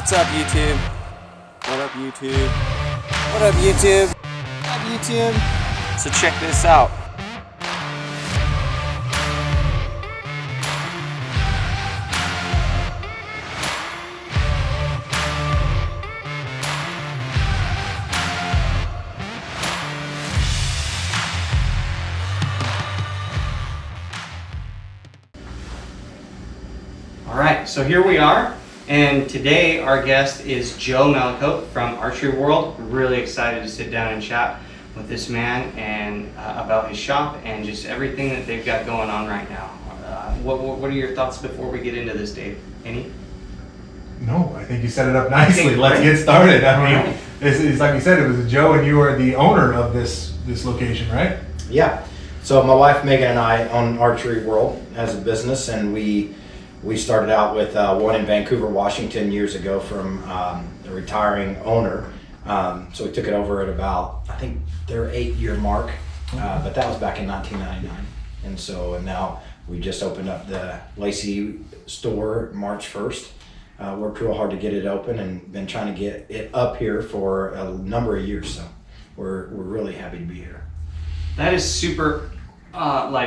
What's up, YouTube? What up, YouTube? What up, YouTube? What up, YouTube? So check this out. All right, so here we are. And today our guest is Joe Mallicoat from ArcheryWorlds. We're really excited to sit down and chat with this man and about his shop and just everything that they've got going on right now. What are your thoughts before we get into this, Dave? Any? No, I think you set it up nicely. Let's get started. I mean, it's like you said, it was Joe and you are the owner of this location, right? Yeah. So my wife Megan and I own ArcheryWorlds as a business, and we started out with one in Vancouver, Washington years ago from a retiring owner. So we took it over at about, I think, their 8-year mark, but that was back in 1999. And now we just opened up the Lacey store March 1st. Worked real hard to get it open and been trying to get it up here for a number of years. So we're really happy to be here. That is super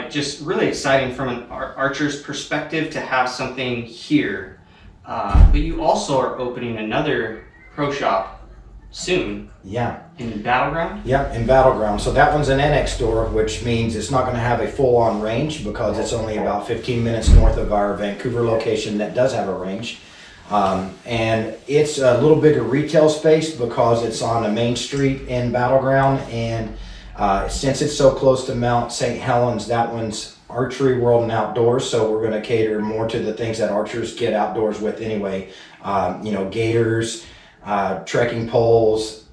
just really exciting from an archer's perspective to have something here. But you also are opening another pro shop soon. Yeah. In Battleground? Yeah, in Battleground. So that one's an annex store, which means it's not going to have a full-on range because it's only about 15 minutes north of our Vancouver location that does have a range. And it's a little bigger retail space because it's on a main street in Battleground, and since it's so close to Mount St. Helens, that one's ArcheryWorld and outdoors, so we're going to cater more to the things that archers get outdoors with anyway. Gaiters, trekking poles,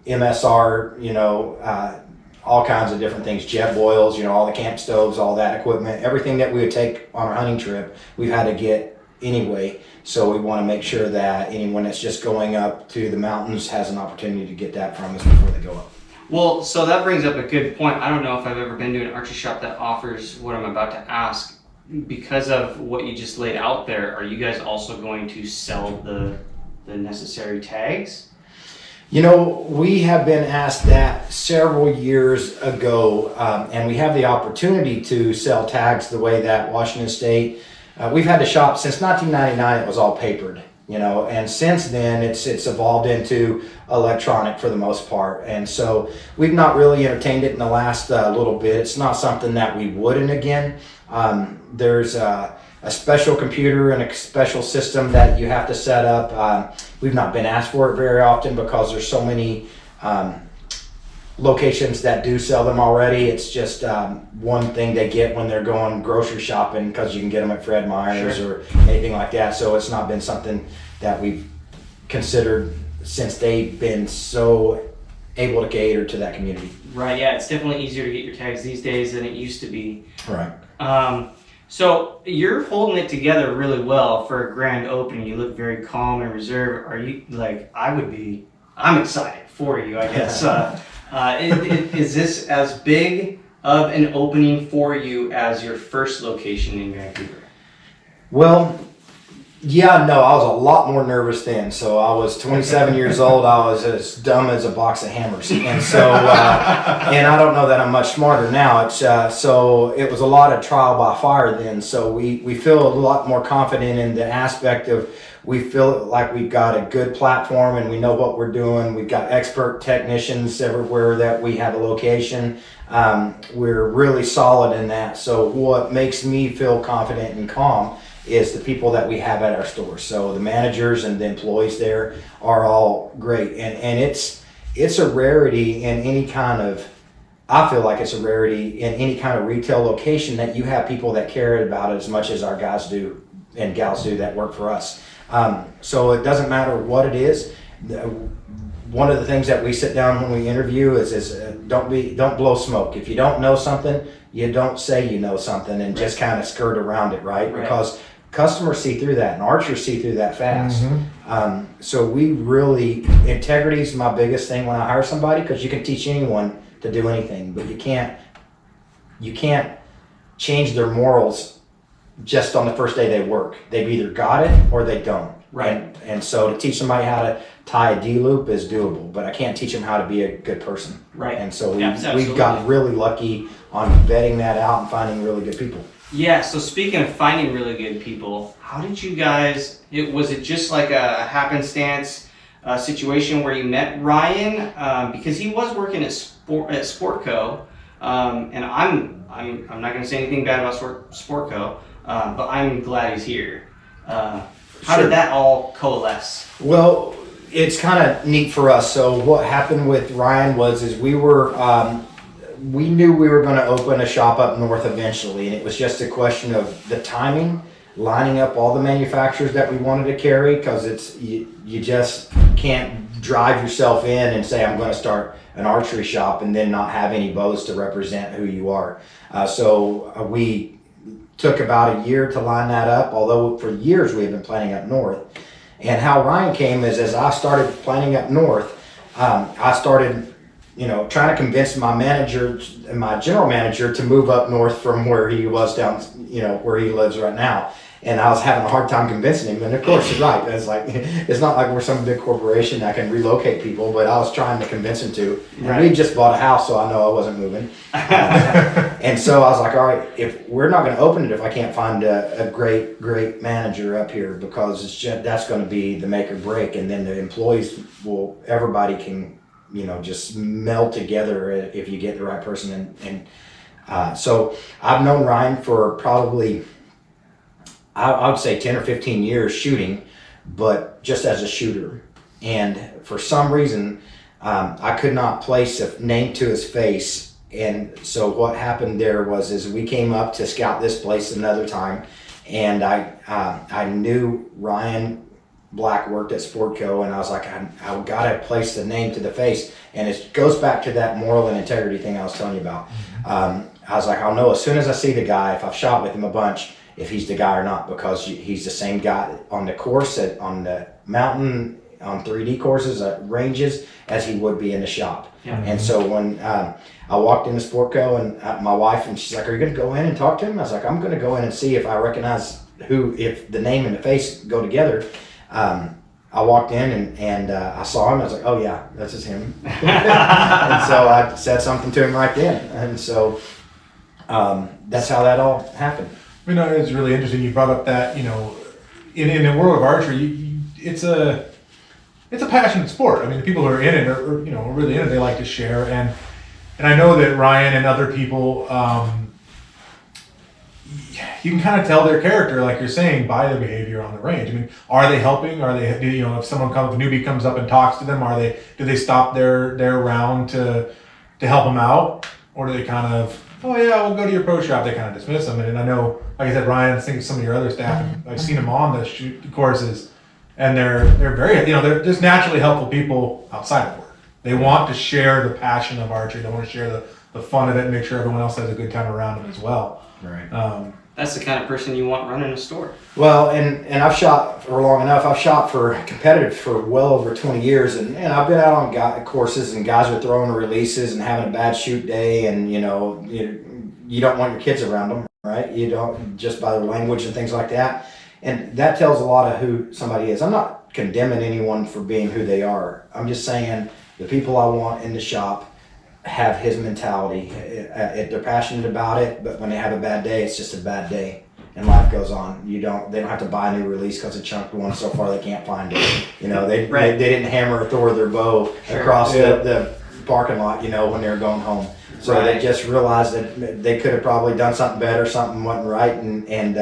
MSR, all kinds of different things, jet boils, all the camp stoves, all that equipment, everything that we would take on our hunting trip, we've had to get anyway. So we want to make sure that anyone that's just going up to the mountains has an opportunity to get that from us before they go up. Well, so that brings up a good point. I don't know if I've ever been to an archery shop that offers what I'm about to ask. Because of what you just laid out there, are you guys also going to sell the necessary tags? We have been asked that several years ago, and we have the opportunity to sell tags the way that Washington State, we've had the shop since 1999, it was all papered. And since then it's evolved into electronic for the most part. And so we've not really entertained it in the last little bit. It's not something that we wouldn't again. There's a special computer and a special system that you have to set up. We've not been asked for it very often because there's so many locations that do sell them already. It's just one thing they get when they're going grocery shopping because you can get them at Fred Meyer's or anything like that. So it's not been something that we've considered since they've been so able to cater to that community. Right, yeah, it's definitely easier to get your tags these days than it used to be. Right. So you're holding it together really well for a grand opening. You look very calm and reserved. Are you I'm excited for you, I guess. Is this as big of an opening for you as your first location in Vancouver? Well, yeah, no, I was a lot more nervous then. So I was 27 years old. I was as dumb as a box of hammers. And so, and I don't know that I'm much smarter now. So it was a lot of trial by fire then. So we feel a lot more confident in the aspect of, we feel like we've got a good platform and we know what we're doing. We've got expert technicians everywhere that we have a location. We're really solid in that. So what makes me feel confident and calm is the people that we have at our store. So the managers and the employees there are all great. And it's a rarity in any kind of, I feel like it's a rarity in any kind of retail location that you have people that care about it as much as our guys do and gals do that work for us. So it doesn't matter what it is. One of the things that we sit down when we interview is don't blow smoke. If you don't know something, you don't say you know something and just kind of skirt around it, right? Because customers see through that and archers see through that fast. So we really, integrity is my biggest thing when I hire somebody, because you can teach anyone to do anything, but you can't change their morals just on the first day they work. They've either got it or they don't. Right. And so to teach somebody how to tie a D-loop is doable, but I can't teach them how to be a good person. Right. And so Absolutely. we've got really lucky on vetting that out and finding really good people. Yeah, so speaking of finding really good people, how did you guys, was it just like a happenstance situation where you met Ryan? Because he was working at Sportco, and I'm not going to say anything bad about Sportco, but I'm glad he's here. How did that all coalesce? Well, it's kind of neat for us. So what happened with Ryan was we knew we were going to open a shop up north eventually, and it was just a question of the timing, lining up all the manufacturers that we wanted to carry, because you just can't drive yourself in and say, I'm going to start an archery shop and then not have any bows to represent who you are. So we took about a year to line that up, although for years we had been planning up north. And how Ryan came is, as I started planning up north, I started trying to convince my manager and my general manager to move up north from where he was down, where he lives right now. And I was having a hard time convincing him. And of course, you're right. It's not like we're some big corporation that can relocate people, but I was trying to convince him to. And we just bought a house, so I know I wasn't moving. And so I was like, all right, if we're not going to open it if I can't find a great manager up here, because that's going to be the make or break. And then the employees everybody can, just meld together if you get the right person. So I've known Ryan for probably, I would say 10 or 15 years shooting, but just as a shooter. And for some reason, I could not place a name to his face. And so what happened there was we came up to scout this place another time, and I knew Ryan Black worked at Sportco, and I was like, I gotta place the name to the face. And it goes back to that moral and integrity thing I was telling you about. I was like, I'll know as soon as I see the guy, if I've shot with him a bunch, if he's the guy or not, because he's the same guy on the course, on the mountain, on 3D courses, ranges, as he would be in the shop. Yeah. And so when I walked into Sportco, and my wife, and she's like, are you going to go in and talk to him? I was like, I'm going to go in and see if I recognize if the name and the face go together. I walked in and I saw him. I was like, oh yeah, this is him. And so I said something to him right then. And so that's how that all happened. It's really interesting. You brought up that, in the world of archery, it's a passionate sport. I mean, the people who are in it are really in it. They like to share. And I know that Ryan and other people, you can kind of tell their character, like you're saying, by their behavior on the range. I mean, are they helping? Are they, if a newbie comes up and talks to them, do they stop their round to help them out? Or do they kind of, oh yeah, we'll go to your pro shop, they kind of dismiss them? And I know, like I said, Ryan, I think some of your other staff, I've seen them on the courses, and they're very, they're just naturally helpful people outside of work. They want to share the passion of archery. They want to share the fun of it and make sure everyone else has a good time around them as well. Right. That's the kind of person you want running a store. Well, and I've shot for long enough. I've shot for competitive for well over 20 years, and I've been out on courses, and guys are throwing releases and having a bad shoot day, and you don't want your kids around them, right? You don't, just by their language and things like that. And that tells a lot of who somebody is. I'm not condemning anyone for being who they are. I'm just saying the people I want in the shop have his mentality. They're passionate about it, but when they have a bad day, it's just a bad day, and life goes on. They don't have to buy a new release because it chunked one so far they can't find it. They didn't hammer or Thor their bow across the parking lot, when they were going home. So they just realized that they could have probably done something better, something wasn't right, and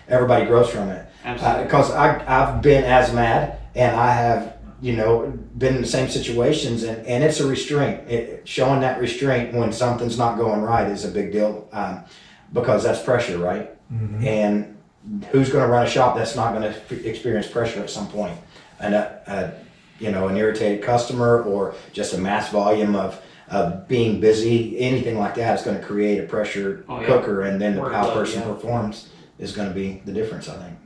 everybody grows from it. Absolutely. Because I've been as mad, and I have been in the same situations, and it's a restraint. Showing that restraint when something's not going right is a big deal, because that's pressure, right? Mm-hmm. And who's going to run a shop that's not going to experience pressure at some point? And an irritated customer or just a mass volume of being busy, anything like that is going to create a pressure cooker, and then how a person performs is going to be the difference, I think.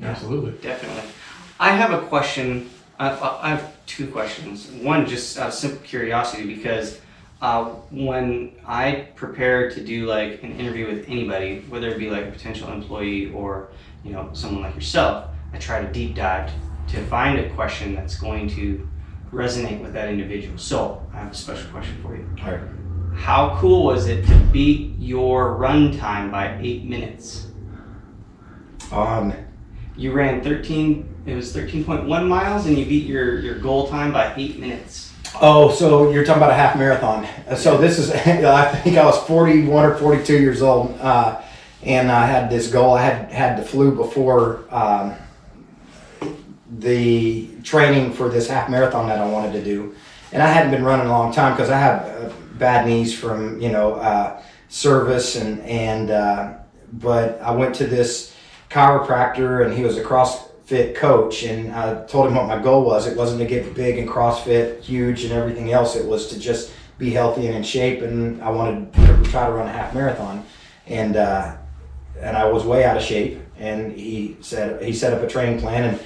Absolutely. Definitely. I have a question. I have two questions. One, just out of simple curiosity, because when I prepare to do like an interview with anybody, whether it be like a potential employee or someone like yourself, I try to deep dive to find a question that's going to resonate with that individual. So I have a special question for you. All right. How cool was it to beat your run time by 8 minutes? You ran 13.1 miles, and you beat your goal time by 8 minutes. Oh, so you're talking about a half marathon. So this is, I think I was 41 or 42 years old, and I had this goal. I had the flu before the training for this half marathon that I wanted to do. And I hadn't been running a long time because I have bad knees from, service but I went to this chiropractor, and he was a CrossFit coach, and I told him what my goal was. It wasn't to get big in CrossFit, huge and everything else. It was to just be healthy and in shape, and I wanted to try to run a half marathon. And I was way out of shape, and he set up a training plan,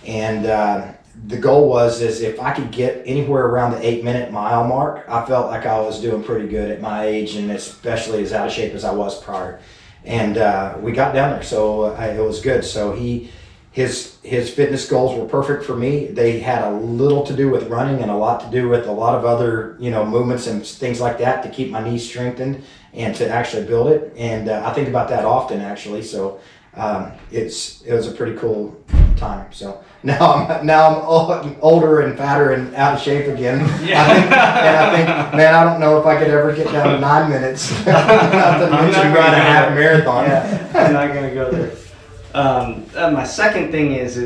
and the goal was if I could get anywhere around the 8 minute mile mark, I felt like I was doing pretty good at my age, and especially as out of shape as I was prior. And we got down there, so it was good. So his fitness goals were perfect for me. They had a little to do with running and a lot to do with a lot of other movements and things like that to keep my knees strengthened and to actually build it. And I think about that often, actually. So it was a pretty cool time. So now I'm older and fatter and out of shape again. Yeah. I think, man, I don't know if I could ever get down to 9 minutes. Not to mention run a half marathon. Yeah, I'm not gonna go there. My second thing is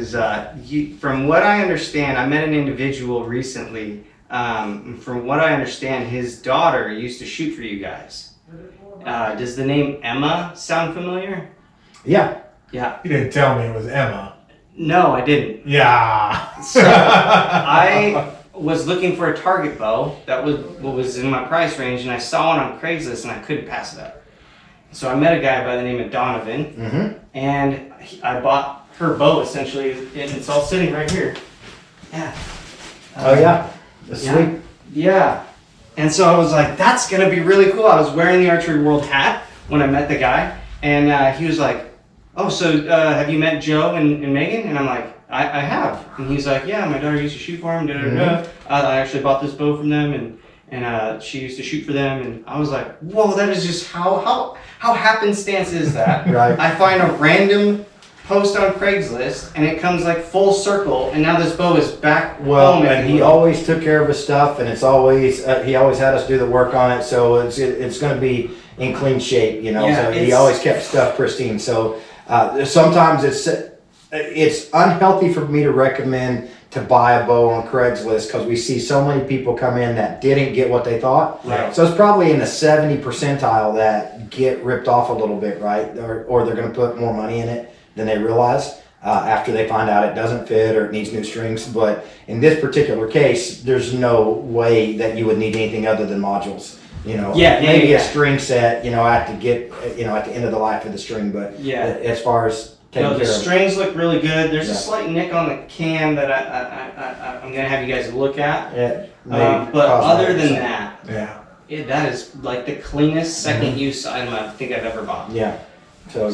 from what I understand, I met an individual recently. From what I understand, his daughter used to shoot for you guys. Does the name Emma sound familiar? Yeah. Yeah. You didn't tell me it was Emma. No, I didn't. Yeah. So I was looking for a target bow that was what was in my price range, and I saw one on Craigslist, and I couldn't pass it up. So I met a guy by the name of Donovan, and I bought her bow essentially, and it's all sitting right here. Yeah. Oh yeah. That's sweet. Yeah. And so I was like, that's gonna be really cool. I was wearing the Archery World hat when I met the guy, and he was like, oh, so have you met Joe and Megan? And I'm like, I have. And he's like, yeah, my daughter used to shoot for him. I actually bought this bow from them, and she used to shoot for them. And I was like, whoa, that is just how happenstance is that? Right. I find a random post on Craigslist, and it comes like full circle, and now this bow is back home. And he always took care of his stuff, and it's always he always had us do the work on it, so it's going to be in clean shape, Yeah, so he always kept stuff pristine. So sometimes it's unhealthy for me to recommend to buy a bow on Craigslist because we see so many people come in that didn't get what they thought. Right. So it's probably in the 70 percentile that get ripped off a little bit, right? Or they're going to put more money in it than they realize after they find out it doesn't fit or it needs new strings. But in this particular case, there's no way that you would need anything other than modules. Maybe a string set, at the end of the life of the string. But as far as taking care the of strings look really good. There's a slight nick on the cam that I'm gonna have you guys look at. it, But other than that, Yeah. that is like the cleanest second use item I think I've ever bought. yeah. So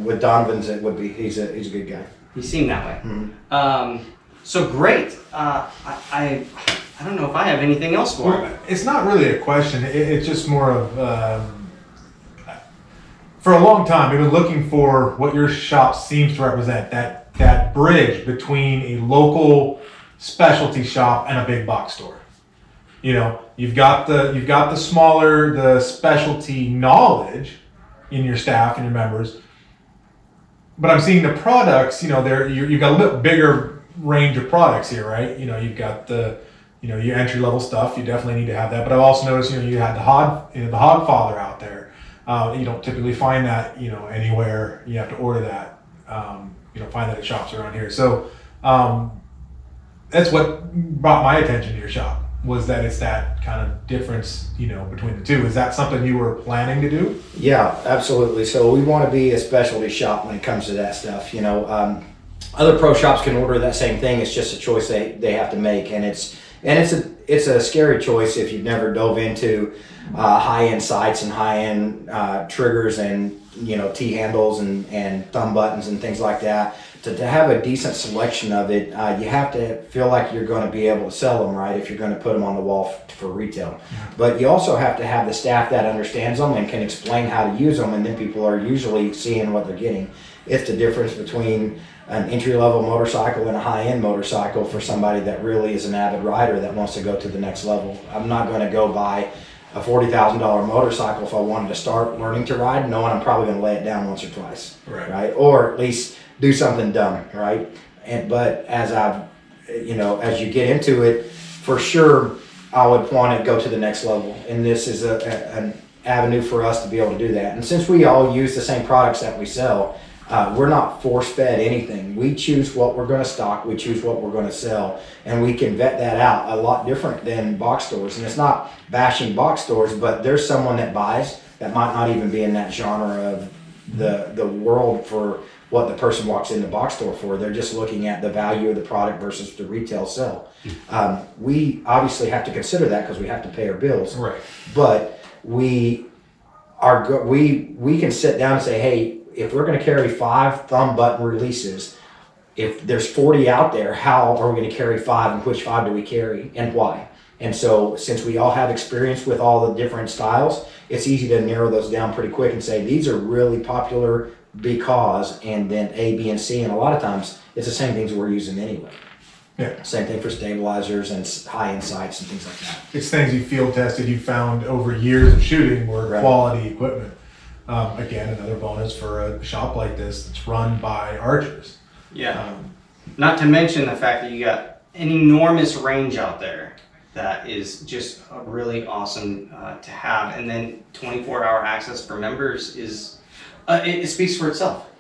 with Donovan's, it would be he's a good guy. He seemed that way. Mm-hmm. So great. I don't know if I have anything else for him. Well, it's not really a question. It's just more of, for a long time, we've been looking for what your shop seems to represent, that bridge between a local specialty shop and a big box store. You've got the smaller, the specialty knowledge in your staff and your members, but I'm seeing the products, you've got a little bigger range of products here, right? You've got your entry level stuff. You definitely need to have that. But I've also noticed, you had the Hogfather out there. You don't typically find that, anywhere. You have to order that. find that at shops around here. So that's what brought my attention to your shop, was that it's that kind of difference, between the two. Is that something you were planning to do? Yeah, absolutely. So we want to be a specialty shop when it comes to that stuff. Other pro shops can order that same thing. It's just a choice they have to make, and it's a scary choice if you've never dove into high-end sights and high-end triggers and T handles and thumb buttons and things like that. To have a decent selection of it, you have to feel like you're going to be able to sell them right if you're going to put them on the wall for retail. But you also have to have the staff that understands them and can explain how to use them, and then people are usually seeing what they're getting. It's the difference between an entry-level motorcycle and a high-end motorcycle for somebody that really is an avid rider that wants to go to the next level. I'm not going to go buy a $40,000 motorcycle if I wanted to start learning to ride, knowing I'm probably going to lay it down once or twice, right? Or at least do something dumb, right? But as you get into it, for sure, I would want to go to the next level, and this is an avenue for us to be able to do that. And since we all use the same products that we sell, we're not force-fed anything. We choose what we're going to stock, we choose what we're going to sell, and we can vet that out a lot different than box stores. And it's not bashing box stores, but there's someone that buys that might not even be in that genre of the world for what the person walks in the box store for. They're just looking at the value of the product versus the retail sell. We obviously have to consider that because we have to pay our bills. Right. But we can sit down and say, hey, if we're going to carry 5 thumb button releases, if there's 40 out there, how are we going to carry 5, and which 5 do we carry and why? And so since we all have experience with all the different styles, it's easy to narrow those down pretty quick and say these are really popular because, and then A, B, and C, and a lot of times it's the same things we're using anyway. Yeah. Same thing for stabilizers and high-end sights and things like that. It's things you field tested, you found over years of shooting were quality equipment. Again, another bonus for a shop like this that's run by archers. Yeah. Not to mention the fact that you got an enormous range out there that is just really awesome to have. And then 24-hour access for members is, it speaks for itself.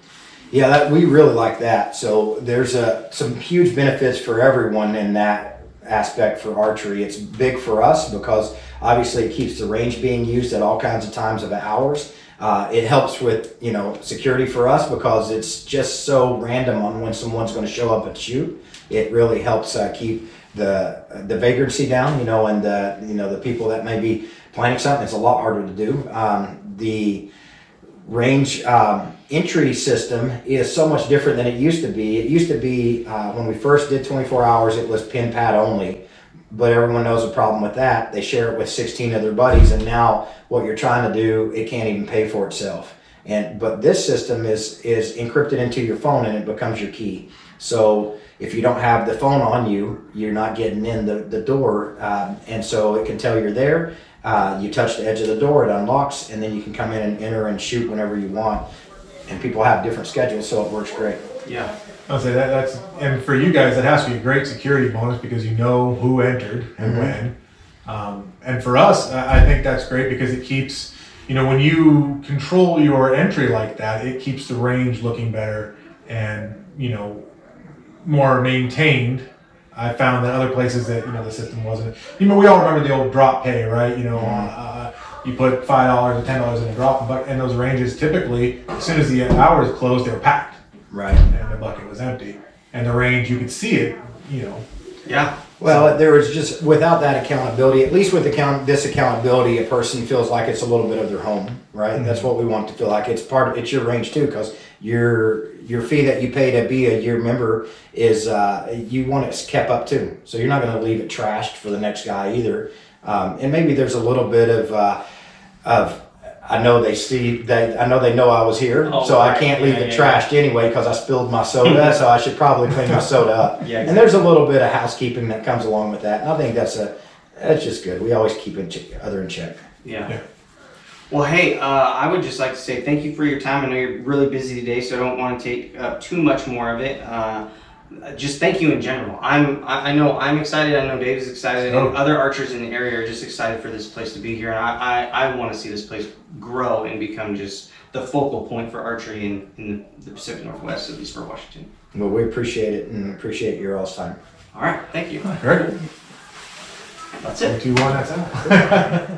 Yeah, we really like that. So there's some huge benefits for everyone in that aspect for archery. It's big for us because obviously it keeps the range being used at all kinds of times of hours. It helps with security for us because it's just so random on when someone's going to show up and shoot. It really helps keep the vagrancy down, and the people that may be planning something. It's a lot harder to do. The range entry system is so much different than it used to be. It used to be when we first did 24 hours, it was pin pad only. But everyone knows the problem with that. They share it with 16 of their buddies, and now what you're trying to do, it can't even pay for itself. But this system is encrypted into your phone, and it becomes your key. So if you don't have the phone on you, you're not getting in the door, and so it can tell you're there. You touch the edge of the door, it unlocks, and then you can come in and enter and shoot whenever you want. And people have different schedules, so it works great. Yeah. I'll say that's, and for you guys, that has to be a great security bonus because you know who entered and when. And for us, I think that's great because it keeps, when you control your entry like that, it keeps the range looking better and, more maintained. I found that other places that, the system wasn't, we all remember the old drop pay, right? You put $5 or $10 in a drop, and those ranges typically, as soon as the hours closed, they were packed. Right. And the bucket was empty. And the range, you could see it, Yeah. Well, there was just, without that accountability, at least with this accountability, a person feels like it's a little bit of their home, right? That's what we want to feel like. It's your range too, because your fee that you pay to be a year member is, you want it kept up too. So you're not going to leave it trashed for the next guy either. And maybe there's a little bit of I know they know I was here, so I can't leave it trashed anyway because I spilled my soda, so I should probably clean my soda up. Yeah, exactly. And there's a little bit of housekeeping that comes along with that, and I think that's just good. We always keep other in check. Yeah. Well, hey, I would just like to say thank you for your time. I know you're really busy today, so I don't want to take up too much more of it. just thank you in general. I know I'm excited. I know Dave's excited, Oh. and other archers in the area are just excited for this place to be here. And I want to see this place grow and become just the focal point for archery in the Pacific Northwest, at least for Washington. Well, we appreciate it and appreciate your all's time. All right, thank you. Very good. That's it. 2, 1, that's out.